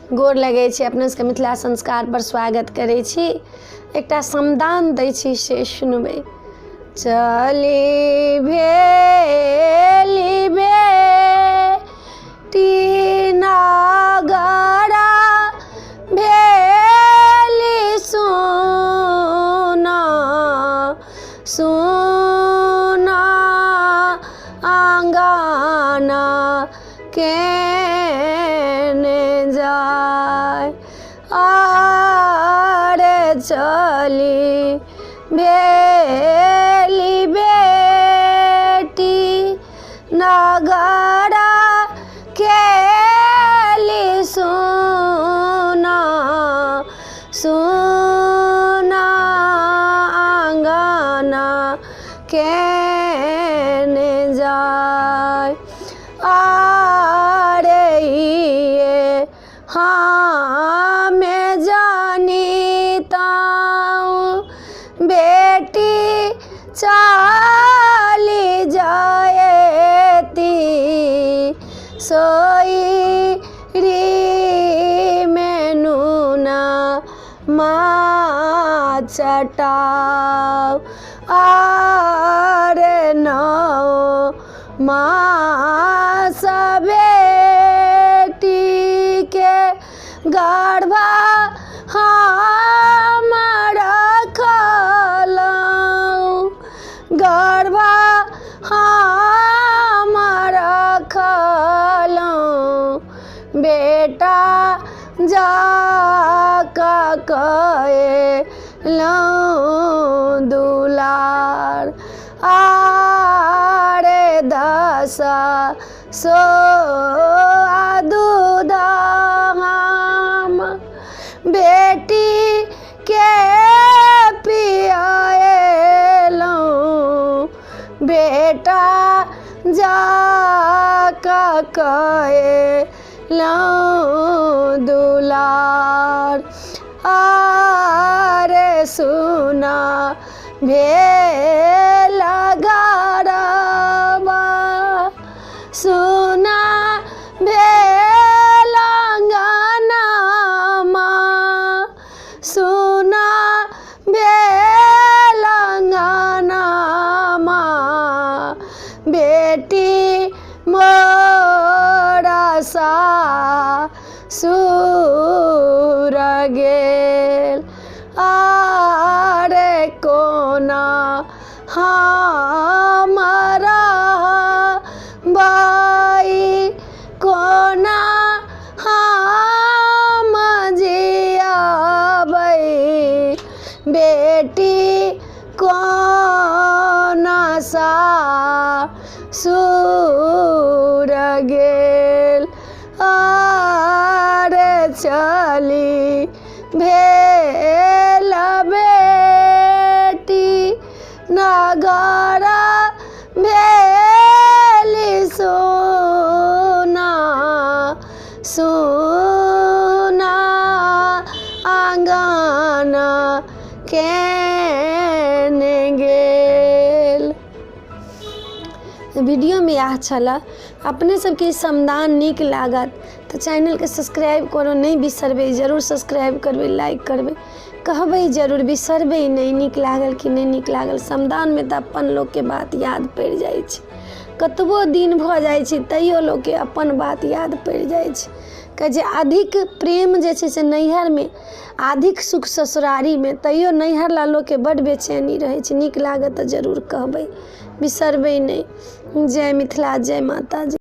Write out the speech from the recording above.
गोर लगै छी, अपने सबके मिथिला संस्कार पर स्वागत करै छी। एकटा समदान दै छी से सुनबै। चली भेली बेटी नगरा भेली सोना सोना आंगना केने जाय आरे चली भेली बेटी नगरा केली सोना सोना आंगना केने जाय आरे ये हमें जानिताऊं बेटी चली जाएती सोई री में नूना माँ चटाओ आरे नौ माँ बेटी के गर्भा हम रखलौं गर्भा हम रखलौं बेटा जाका कएलौं दुलार आरे दशा सो दूध हम बेटी के पियाएलौं बेटा जाका कएलौं दुलार आरे सुना भेल घरवा सुना भेल अंगनमा सुना भेल अंगनमा बेटी मोरा सासुर गेल आरे कोना हमरा बाई कोना हम जियाबै बेटी कोना सासुर गेल आरे चली भेल बेटी नगरा भेली सोना सोना आंगना केने गेल। वीडियो में यह छला। अपने सबके समदान नीक लागत तो चैनल के सब्सक्राइब करो नहीं बिसरबै, जरूर सब्सक्राइब करबै, लाइक करबै, कहबै जरूर, बिसरबै नहीं। नीक लागल कि नहीं नीक लागल। समदान में तो अपन लोग के बात याद पड़ जाए छै, कतबो दिन भ जाए छै तैयो लोग के अपन बात याद पड़ जाए छै। कि जे अधिक प्रेम जे छै से नैहर में, अधिक सुख ससुरारी में, तैयो नैहर ला लोग के बड़ बेचैनी रहे छै। नीक लागत तो जरूर कहबै, बिसरबै नहीं। जय मिथिला, जय माता।